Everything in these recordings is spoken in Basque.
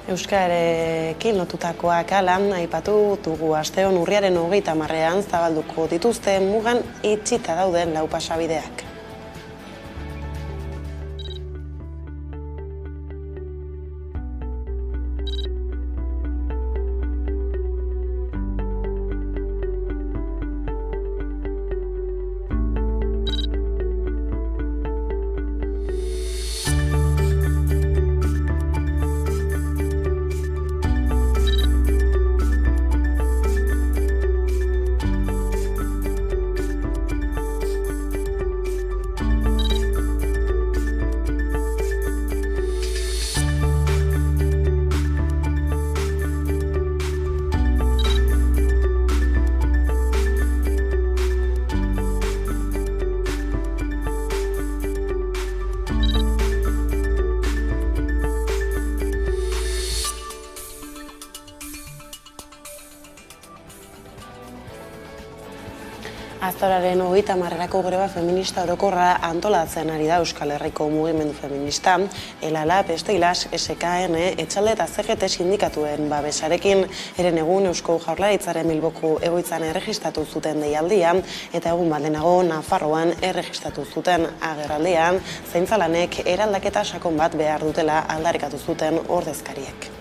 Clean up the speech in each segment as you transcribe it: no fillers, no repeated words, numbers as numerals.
Euskararekin lotutakoak hala, aipatu dugu asteon urriaren 30ean zabalduko dituzte mugan itxita dauden 4 pasabideak. Azaroaren 30erako greba feminista orokorra antolatzen ari da Euskal Herriko mugimendu feminista. ELALA, Besteilas, SKN, Etxalde eta CGT sindikatuen babesarekin herenegun Eusko Jaurlaritzaren Bilboko egoitzan erregistratu zuten deialdia eta egun bat lehenago Nafarroan erregistratu zuten agerraldian zaintzalanek eraldaketa sakon bat behar dutela aldarrikatu zuten ordezkariek.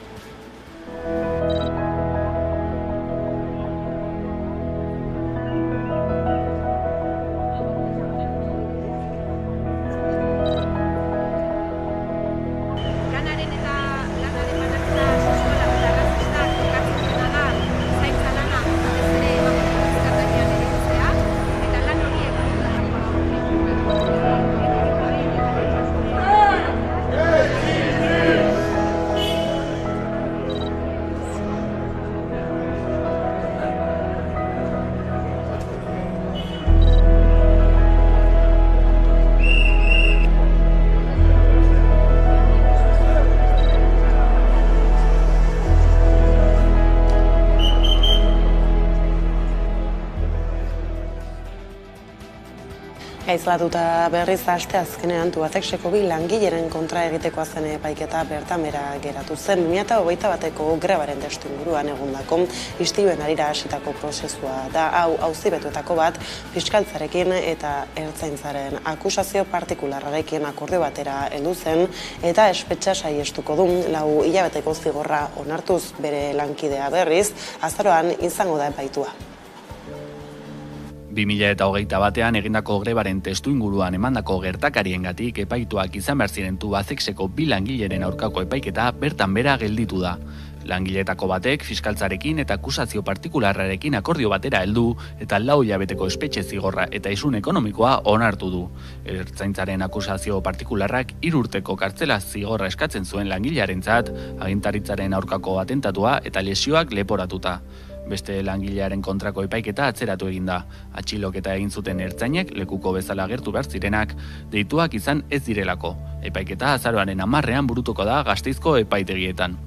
Gaizlatuta berriz asteazkenean Tubacexeko 2 langileren kontra egitekoa zen epaiketa bertan behera geratu zen 2021ko grebaren testuinguruan egondako istiluen harira hasitako prozesua da. Hau auzipetuetako bat fiskaltzarekin eta ertzaintzaren akusazio partikularrarekin akordio batera heldu zen eta espetxa saihestuko du 4 hilabeteko zigorra onartuz bere lankidea berriz azaroan izango da epaitua. 2021ean egindako grebaren testuinguruan emandako gertakariengatik epaituak izan behar ziren Tubacexeko 2 langileren aurkako epaiketa bertan behera gelditu da. Langiletako batek fiskaltzarekin eta akusazio partikularrarekin akordio batera heldu eta 4 hilabeteko espetxe zigorra eta isun ekonomikoa onartu du. Ertzaintzaren akusazio partikularrak 3 urteko kartzela zigorra eskatzen zuen langilearentzat, agintaritzaren aurkako atentatua eta lesioak leporatuta. Beste langilearen kontrako epaiketa atzeratu egin da. Atxiloketa egin zuten ertzainek lekuko bezala agertu behar zirenak, deituak izan ez direlako. Epaiketa azaroaren 10ean burutuko da Gasteizko epaitegietan.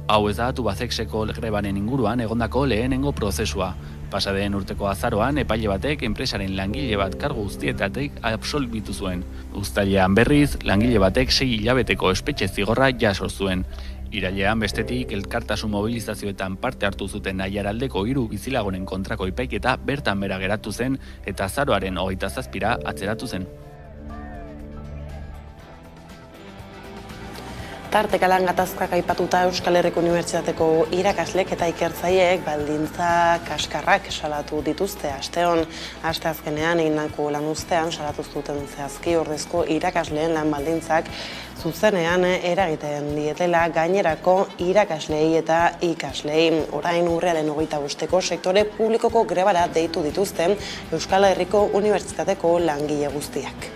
Hau ez da Tubacexeko grebaren inguruan egondako lehenengo prozesua. Pasadeen urteko azaroan epaile batek enpresaren langile bat kargu guztietatik absolbitu zuen. Uztailean berriz, langile batek 6 hilabeteko espetxe zigorra jaso zuen. Irailean bestetik elkartasun mobilizazioetan parte hartu zuten Aiaraldeko 3 bizilagunen kontrako epaiketa bertan behera geratu zen eta azaroaren 27 atzeratu zen. Tarteka lan gatazkak aipatuta Euskal Herriko Unibertsitateko irakaslek eta ikertzaileek baldintza kaskarrak salatu dituzte asteon. Asteazkenean egindako lan uztean salatu zuten zehazki ordezko irakasleen lan baldintzak zuzenean eragiten dietela gainerako irakasleei eta ikaslei. Orain urriaren 25ko sektore publikoko grebara deitu dituzten Euskal Herriko Unibertsitateko langile guztiak.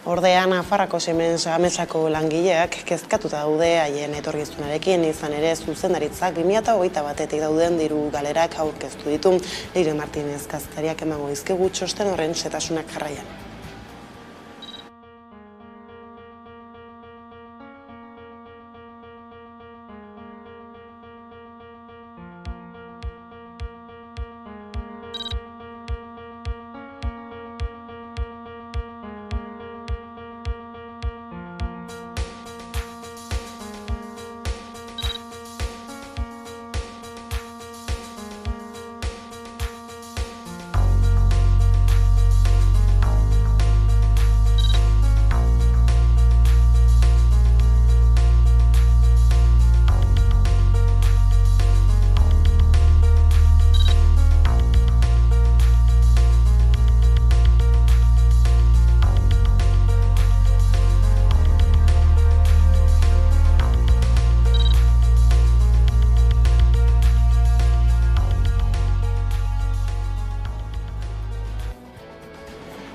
Ordea, Nafarroako Siemens Gamesako langileak kezkatuta daude haien etorkizunarekin, izan ere zuzendaritzak 2021-etik dauden diru galerak aurkeztu ditu. Leire Martinez kazetariak emango dizkigu txosten horren xehetasunak jarraian.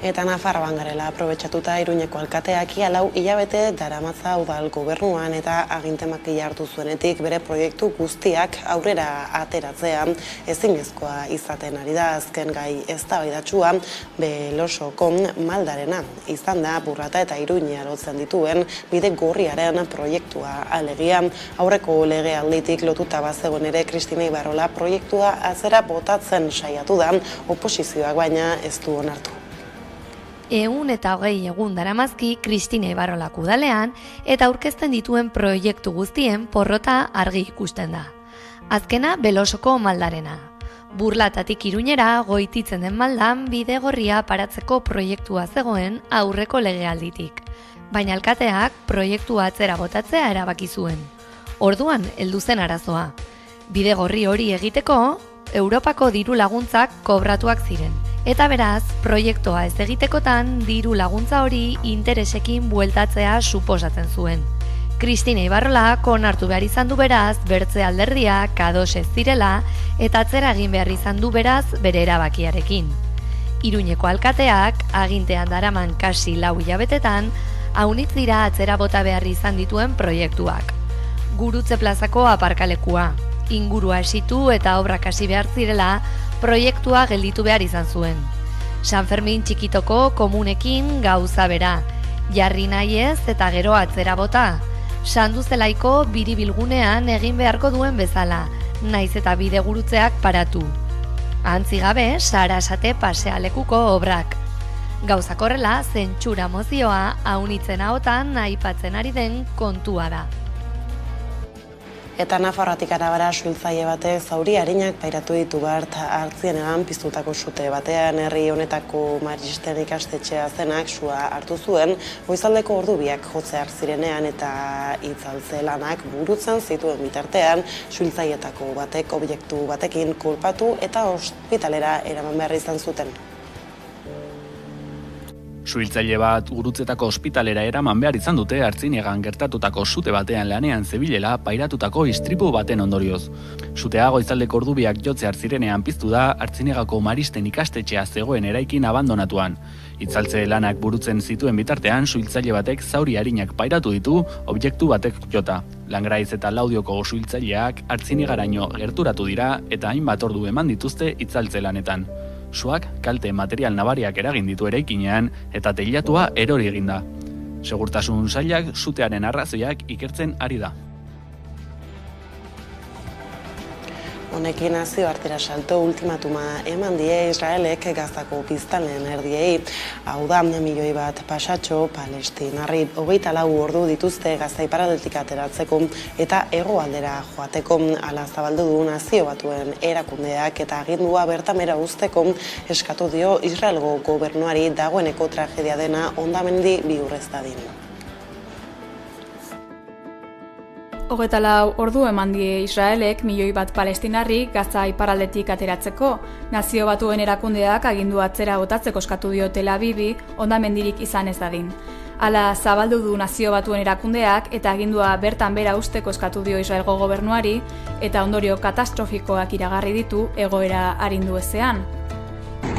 Eta Nafarroan garela aprobetxatuta Iruñeko alkateak ia 4 hilabete daramatza udal gobernuan eta agintemakila hartu zuenetik bere proiektu guztiak aurrera ateratzea ezinezkoa izaten ari da. Azken gai eztabaidatsua Belosoko maldarena izan da Burrata eta Iruña lotzen dituen bide gorriaren proiektua. Alegia aurreko legealditik lotuta bazegoen ere Kristina Ibarrola proiektua atzera botatzen saiatu da, oposizioak baina ez du onartu. 120 egun daramazki Kristina Ibarrolak udalean eta aurkezten dituen proiektu guztien porrota argi ikusten da. Azkena Belosoko maldarena. Burlatatik Iruñera Goititzen den maldan bidegorria paratzeko proiektua zegoen aurreko legealditik. Baina alkateak proiektua atzera botatzea erabaki zuen. Orduan heldu zen arazoa. Bidegorri hori egiteko Europako diru laguntzak kobratuak ziren. Eta beraz, proiektua ez egitekotan diru laguntza hori interesekin bueltatzea suposatzen zuen. Kristina Ibarrolak onartu behar izan du beraz, bertze alderdiak ados ez zirela eta atzera egin behar izan du beraz bere erabakiarekin. Iruñeko alkateak agintean daraman kasi 4 hilabetetan, haunitz dira atzera bota behar izan dituen proiektuak. Gurutze plazako aparkalekua, ingurua esitu eta obrak hasi behar zirela, proiektua gelditu behar izan zuen. San Fermin txikitoko komunekin gauza bera, jarri nahi ez eta gero atzera bota. Sanduzelaiko biribilgunean egin beharko duen bezala, naiz eta bide gurutzeak paratu. Antzi gabe, Sarasate pasealekuko obrak. Gauzak horrela, zentsura mozioa haunitzen ahotan aipatzen ari den kontua da. Eta Nafarroatik arabera suhiltzaile batek zauri arinak pairatu ditu bart Artzienegan piztutako sute batean. Herri honetako maristen ikastetxea zenak sua hartu zuen, goizaldeko ordubiak jotzeak zirenean eta itzaltze lanak burutzen zituen bitartean, suhiltzailetako batek objektu batekin kolpatu eta ospitalera eraman behar izan zuten. Suhiltzaile bat Gurutzetako ospitalera eraman behar izan dute Artzinegan gertatutako sute batean lanean zebilela pairatutako istripu baten ondorioz. Sutea goizaldeko ordubiak jotzear zirenean piztu da Artzinegako maristen ikastetxea zegoen eraikin abandonatuan. Itzaltze lanak burutzen zituen bitartean, suhiltzaile batek zauri arinak pairatu ditu objektu batek jota. Langraiz eta Laudioko suhiltzaileak Artzinegaraino gerturatu dira eta hainbat ordu eman dituzte itzaltze lanetan. Suak kalte material nabariak eragin ditu eraikinean eta teilatua erori egin da. Segurtasun sailak sutearen arrazoiak ikertzen ari da. Honekin nazioartera salto ultimatuma eman die Israelek Gazako biztanleen erdiei. Hau da, 1 milioi bat pasatxo palestinarri 24 ordu dituzte Gaza iparraldetik ateratzeko eta hegoaldera joateko. Hala zabaldu du Nazio Batuen erakundeak eta agindua bertan behera uzteko eskatu dio Israelgo gobernuari dagoeneko tragedia dena hondamendi bihur ez dadin. 24 ordu eman die Israelek 1 milioi bat palestinarri Gaza iparraldetik ateratzeko. Nazio Batuen erakundeak agindu atzera botatzeko eskatu dio Tel Avivi hondamendirik izan ez dadin. Hala zabaldu du Nazio Batuen erakundeak eta agindua bertan bera usteko eskatu dio Israelgo gobernuari eta ondorio katastrofikoak iragarri ditu egoera arindu ezean.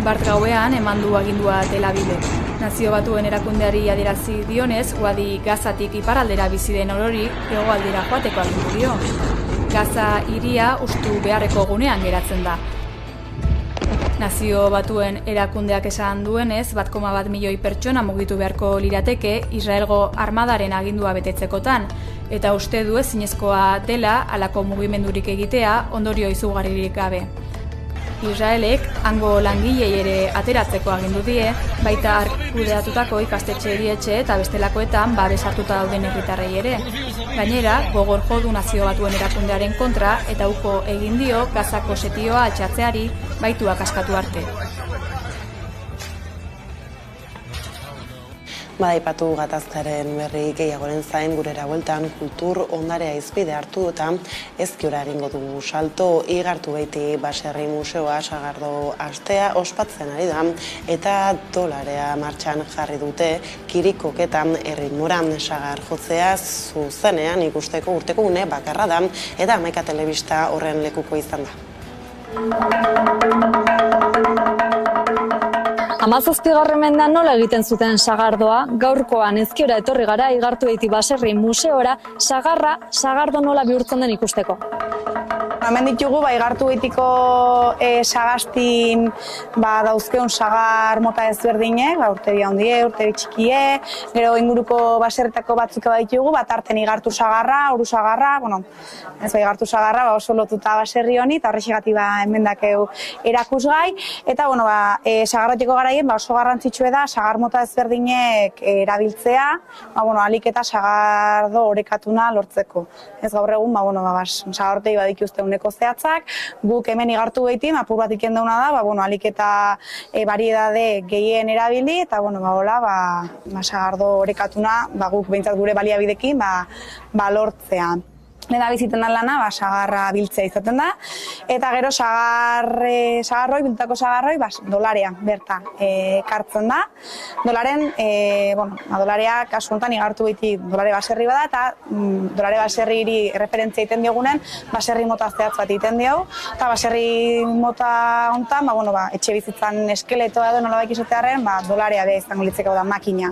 Bart gauean eman du agindua Tel Avivek. Nazio Batuen erakundeari adierazi dionez, Uadi Gazatik iparraldera bizi den orori hegoaldera joateko agindu dio. Gaza hiria hustu beharreko gunean geratzen da. Nazio Batuen erakundeak esan duenez, 1,1 milioi pertsona mugitu beharko lirateke Israelgo armadaren agindua betetzekotan, eta uste du ezinezkoa dela halako mugimendurik egitea ondorio izugarririk gabe. Israelek hango langilei ere ateratzeko agindu die, baita hark kudeatutako ikastetxe erietxe eta bestelakoetan babes hartuta dauden herritarrei ere. Gainera, gogor jo du Nazio Batuen erakundearen kontra eta uko egin dio Gazako setioa altxatzeari baituak askatu arte. Badaipatu gatazkaren berri gehiagoren zain gurera bueltan kultur ondarea izpide hartu eta ezkiora egingo dugu salto igartu beiti baserri museoa sagardo astea ospatzen ari da eta dolarea martxan jarri dute kirikoketan erritmoran sagar jotzea zuzenean ikusteko urteko une bakarra da eta Hamaika Telebista horren lekuko izan da. 17. mendean nola egiten zuten sagardoa, gaurkoan ezkiora etorri gara Igartubeiti baserri museora sagardo nola bihurtzen den ikusteko. Hemen ditugu Igartubeitiko sagastin dauzkeun sagar mota ezberdinek, urtebi handie, urtebi txikie, gero inguruko baserretako batzuk baditugu, tarten Igartu sagarra, Oru sagarra, Igartu sagarra oso lotuta baserri honi, eta horrexegatik hemen dakeu erakusgai, eta sagarratiko garaien oso garrantzitsua da sagar mota ezberdinek erabiltzea, alik eta sagardo orekatuna lortzeko. Ez gaur egun, sagarrotei badituzte uneko zehatzak, guk hemen Igartubeitin apur bat iken dauna da, alik eta variedade gehien erabili, eta sagardo orekatuna guk behintzat gure baliabidekin lortzea. Lehen biziten den lana, sagarra biltzea izaten da, eta gero sagarroi, bildutako sagarroi, dolarea berta kartzen da. Dolaren, dolarea kasu honetan Igartubeiti dolare baserri bada, eta dolare baserriri referentzia egiten diogunen, baserri mota zehatz bat egiten diogu, eta baserri mota honetan, etxe bizitzan eskeletoa edo nolabait izatearren, dolarea beha izango litzeko da makina.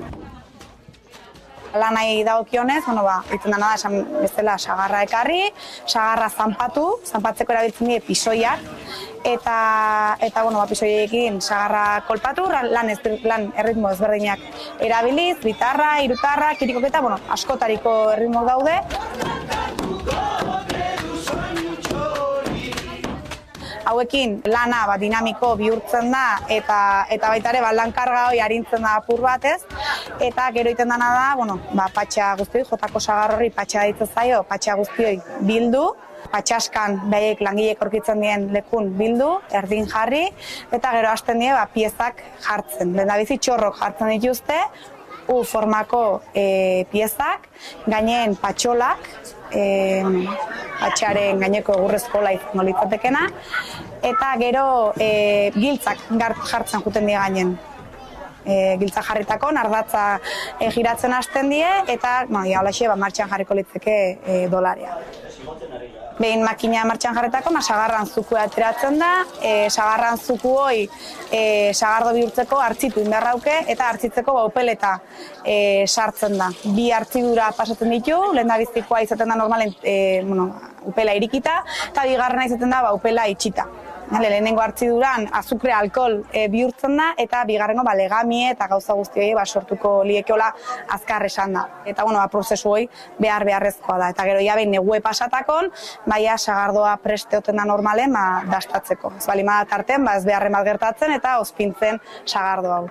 Lanai dagokionez, egiten dena da esan bezala sagarra ekarri, sagarra zanpatzeko erabiltzen die pisoiak, eta pisoiekin sagarra kolpatu, lan erritmo ezberdinak erabiliz, bitarra, hirutarra, kirikoketa, askotariko erritmok daude. Hauekin lana dinamiko bihurtzen da eta baita ere lankarga hori arintzen da apur batez, eta gero egiten dena da, patxa guztioi, jotako sagar horri patxa deitzen zaio, patxa guztioi bildu, patxaskan behaiek langilek aurkitzen dien lekun bildu, erdin jarri, eta gero hasten die piezak jartzen. Lehendabizi txorrok jartzen dituzte, U formako piezak, gainen patxolak, patxaren gaineko egurrezkola izango litzatekena, eta gero giltzak jartzen juten die gainen. Giltza jarritako, nardatza giratzen hasten die, eta martxan jarriko litzeke dolarea. Behin makina martxan jarretako, sagarran zukua ateratzen da, sagarran zuku hoi sagardo bihurtzeko hartzitu indarrauke eta hartzitzeko upeleta sartzen da. Bi hartzidura pasatzen ditu, lehendabizikoa izaten da normalen upela irikita, eta bigarrena izaten da upela itxita. Lehenengo hartziduran azukre alkohol bihurtzen da, eta bigarrengo legamie eta gauza guzti hori sortuko liekeola azkar esan da. Eta prozesu hori beharrezkoa da. Eta gero behin negue pasatakon, sagardoa preste oten da normalen dastatzeko. Ez bali tarten, ez beharren bat gertatzen eta ospintzen sagardo hau.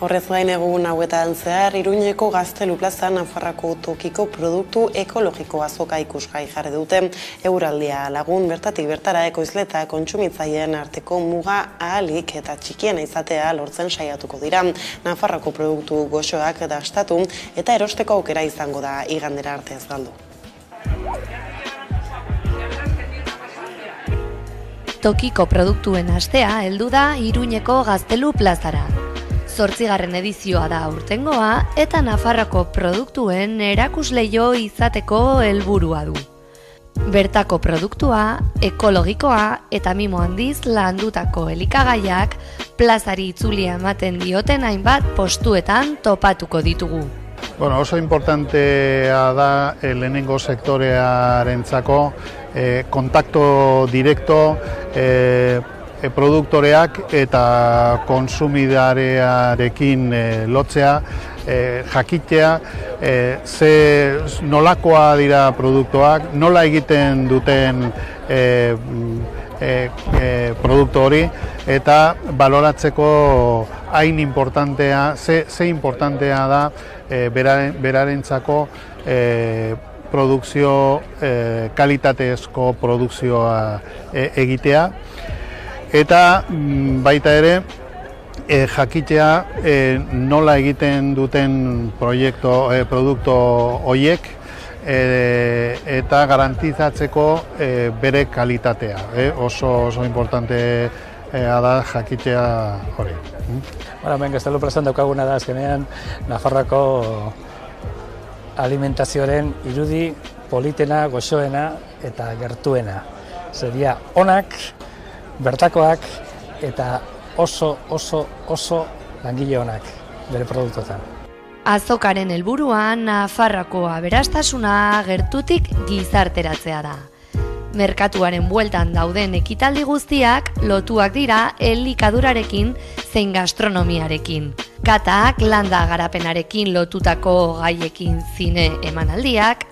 Horrez gain egun hauetan zehar, Iruñeko Gaztelu plazan Nafarroako tokiko produktu ekologiko azoka ikusgai jarri dute. Euraldia lagun bertatik bertara ekoizle eta kontsumitzaileen arteko muga ahalik eta txikiena izatea lortzen saiatuko dira. Nafarroako produktu goxoak dastatu eta erosteko aukera izango da igandera arte ez galdu. Tokiko produktuen astea heldu da Iruñeko Gaztelu plazara. 8. edizioa da aurtengoa eta Nafarroako produktuen erakusleio izateko helburua du. Bertako produktua, ekologikoa eta mimo handiz landutako elikagaiak plazari itzulia ematen dioten hainbat postuetan topatuko ditugu. Bueno, oso importantea da lehenengo sektorearentzako kontakto direkto produktoreak eta konsumidarearekin lotzea, jakitea nolakoa dira produktuak, nola egiten duten produktu hori, eta baloratzeko hain importantea, ze importantea da berarentzako produkzio, kalitatezko produkzioa egitea, eta baita ere jakitea nola egiten duten produktu horiek eta garantizatzeko bere kalitatea. Oso importante da jakitea hori. Hemen Gaztelu plazan daukaguna da azkenean Nafarroako alimentazioaren irudi politena, goxoena eta gertuena. Seria onak, bertakoak eta oso langile onak bere produktuetan. Azokaren helburua Nafarroako aberastasuna gertutik gizarteratzea da. Merkatuaren bueltan dauden ekitaldi guztiak lotuak dira elikadurarekin zein gastronomiarekin. Katak, landa garapenarekin lotutako gaiekin zine emanaldiak,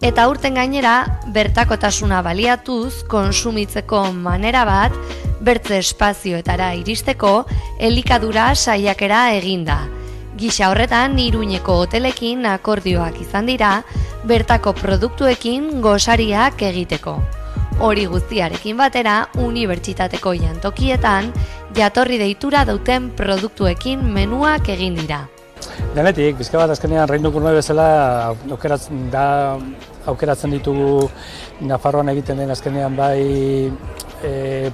eta aurten gainera bertakotasuna baliatuz konsumitzeko manera bat bertze espazioetara iristeko elikadura saiakera eginda. Gisa horretan Iruñeko hotelekin akordioak izan dira bertako produktuekin gosariak egiteko. Hori guztiarekin batera, unibertsitateko jantokietan jatorri deitura duten produktuekin menuak egin dira. Denetik, bizka bat azkenean Reino Gourmet bezala aukeratzen ditugu Nafarroan egiten den azkenean bai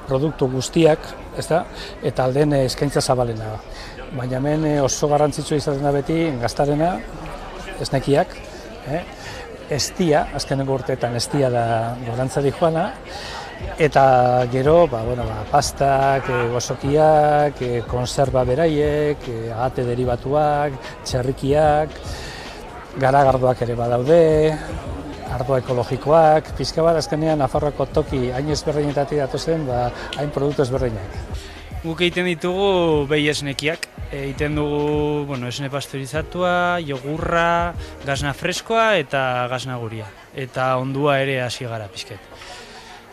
produktu guztiak, ezta? Eta alden eskaintza zabalena. Baina hemen oso garrantzitsua izaten da beti gaztarena, esnekiak, estia, azkenengo urteetan estia da gorantzari joana, eta gero pastak, gozokiak, konserba beraiek, agate derivatuak, txerrikiak, garagardoak ere badaude, ardoa ekologikoak, pixka bat azkenean Nafarroako toki hain ezberdinetatik datozen, hain produktu ezberdinak. Guk egiten ditugu behi esnekiak. Egiten dugu esne pasteurizatua, jogurra, gasna freskoa eta gasna guria. Eta ondua ere hasi gara pixket.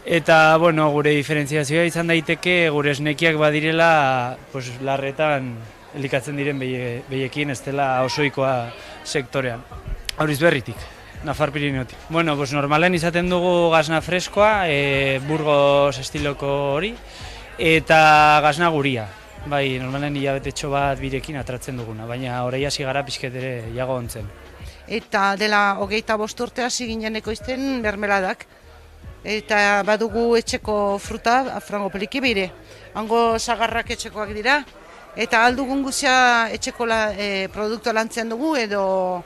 Eta gure diferentziazioa izan daiteke gure esnekiak badirela larretan elikatzen diren behiekin, ez dela osoikoa sektorean. Horiz berritik, Nafar Piriniotik. Normalen izaten dugu gasna freskoa, Burgos estiloko hori, eta gasna guria. Bai, normalen hilabetetxo bat birekin atratzen duguna, baina orain hasi gara pixket ere jago ontzen. Eta dela 25 urte hasi ginen ekoizten mermeladak. Eta badugu etxeko fruta, frango peliki beire. Hango sagarrak etxekoak dira. Eta aldugun guzia etxeko produktu lantzen dugu edo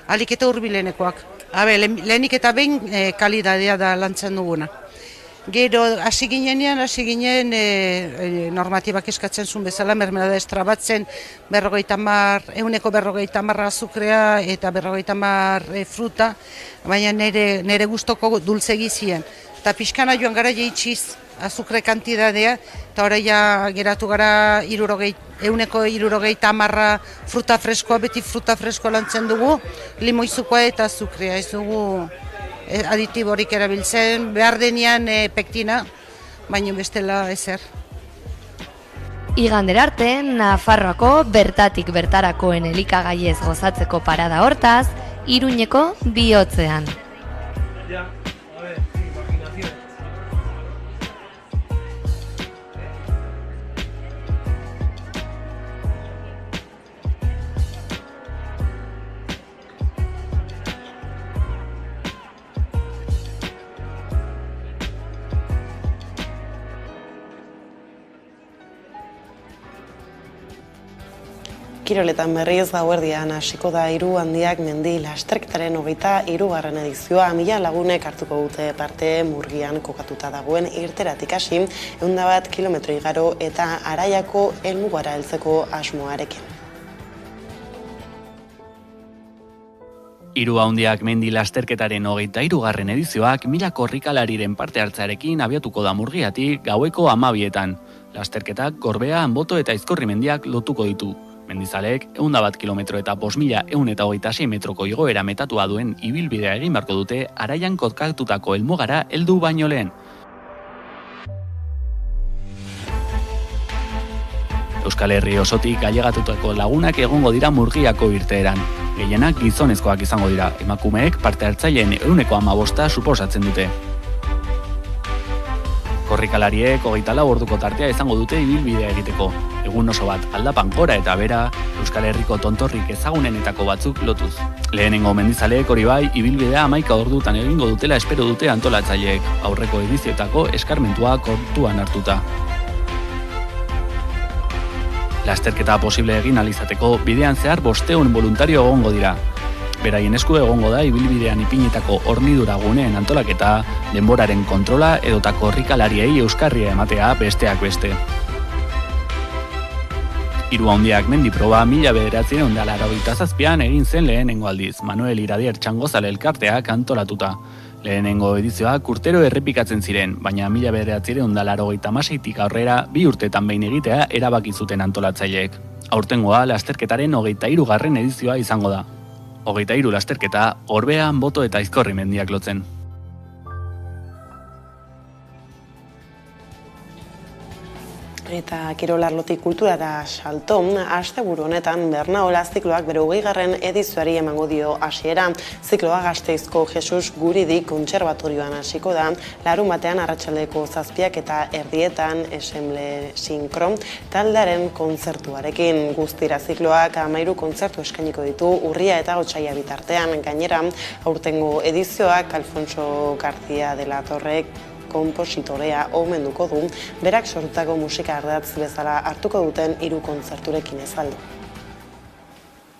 aliketa hurbilenekoak. Lehenik eta behin kalidadea da lantzen duguna. Gero hasi ginen normatibak eskatzen zuen bezala mermelada estrabatzen 150 azukrea eta 50 fruta, baina nire gustoko dulzegi ziren. Eta pixkana joan gara jeitxiz azukre kantidadea, eta oraia geratu gara 150 fruta freskoa, beti fruta freskoa lantzen dugu, limoizukoa eta azukrea, ez dugu aditiborik erabiltzen, behar denean pektina, baina bestela ezer. Igandera arte, Nafarroako bertatik bertarakoen elikagaiez gozatzeko parada hortaz, Iruñeko bihotzean. Kiroletan berriz gauerdian hasiko da Hiru Handiak mendi lasterketaren 23. edizioa. 1000 lagunek hartuko dute parte Murgian kokatuta dagoen irteratik hasi 101 kilometro igaro eta Araiako helmugara heltzeko asmoarekin. Hiru Handiak mendi lasterketaren 23. edizioak 1000 korrikalariren parte hartzearekin abiatuko da Murgiatik gaueko 12etan. Lasterketak Gorbea, Anboto eta Aizkorri mendiak lotuko ditu. Mendizalek 101 kilometro eta 5126 metroko igoera metatua duen ibilbidea egin beharko dute Araian kokatutako helmugara heldu baino lehen. Euskal Herri osotik ailegatutako lagunak egongo dira Murgiako irteeran. Gehienak gizonezkoak izango dira, emakumeek parte hartzaileen 15% suposatzen dute. Korrikalariek 24 orduko tartea izango dute ibilbidea egiteko. Egun oso bat aldapan gora eta bera, Euskal Herriko tontorrik ezagunenetako batzuk lotuz. Lehenengo mendizaleek hori bai, ibilbidea 11 ordutan egingo dutela espero dute antolatzaileek, aurreko edizioetako eskarmentua kontuan hartuta. Lasterketa posible egin alizateko bidean zehar 500 voluntario egongo dira. Beraien esku egongo da ibilbidean ipinitako hornidura guneen antolaketa, denboraren kontrola edota korrikalariei euskarria ematea besteak beste. Hiru Handiak mendi proba 1987an egin zen lehenengo aldiz, Manuel Iradier Txangozale elkarteak antolatuta. Lehenengo edizioak urtero errepikatzen ziren, baina 1986tik aurrera 2 urtetan behin egitea erabaki zuten antolatzaileek. Aurtengoa lasterketaren 23. edizioa izango da. 23 lasterketa, Gorbea, Anboto eta Aizkorri mendiak lotzen. Eta kirolarlotik kulturara salto, asteburu honetan Bernaola zikloak bere 20. edizioari emango dio hasiera. Zikloa Gasteizko Jesus Guridi kontserbatorioan hasiko da, larunbatean arratsaldeko 7 eta erdietan Ensemble Sinkron taldearen kontzertuarekin. Guztira zikloak 13 kontzertu eskainiko ditu urria eta otsaila bitartean. Gainera, aurtengo edizioak Alfonso García de la Torrek konpositorea omenduko du, berak sortutako musika ardatz bezala hartuko duten 3 kontzerturekin ezaldu.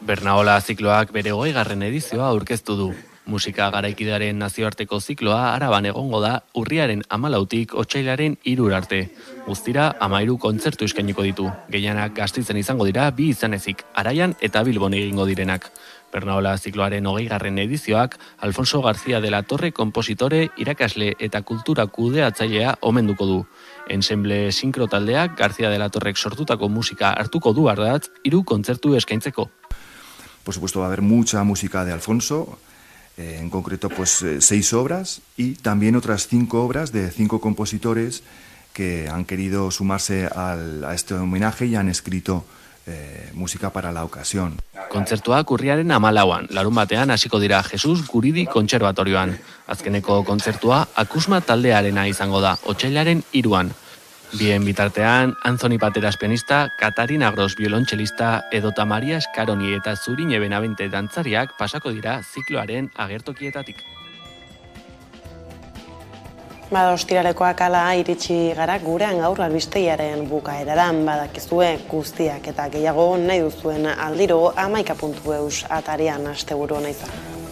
Bernaola zikloak bere 20. edizioa aurkeztu du. Musika garaikidearen nazioarteko zikloa Araban egongo da urriaren 14tik otsailaren 3 arte. Guztira 13 kontzertu eskainiko ditu. Gehienak Gasteizen izango dira 2 izanezik, Araian eta Bilbon egingo direnak. Bernaola zikloaren 20. edizioak Alfonso García de la Torre konpositore, irakasle eta kultura kudeatzailea omenduko du. Ensemble Sinkro taldeak García de la Torrek sortutako musika hartuko du ardatz 3 kontzertu eskaintzeko. Por supuesto va a haber mucha música de Alfonso, en concreto pues 6 obras y también otras 5 obras de 5 compositores que han querido sumarse a este homenaje y han escrito música para la ocasión. Kontzertuak urriaren 14an, larunbatean hasiko dira Jesus Guridi kontserbatorioan. Azkeneko kontzertua Akusma taldearena izango da, otsailaren 3an. Bien bitartean, Anthony Pateras pianista, Katarina Gros violonchelista edota Maria Eskaroni eta Zurine Benavente dantzariak pasako dira zikloaren agertokietatik. Ostiralekoak hala iritsi gara gurean gaur albistegiaren bukaeraran, badakizue guztiak eta gehiago nahi duzuen aldiro 11.eus atarian asteburu honetan.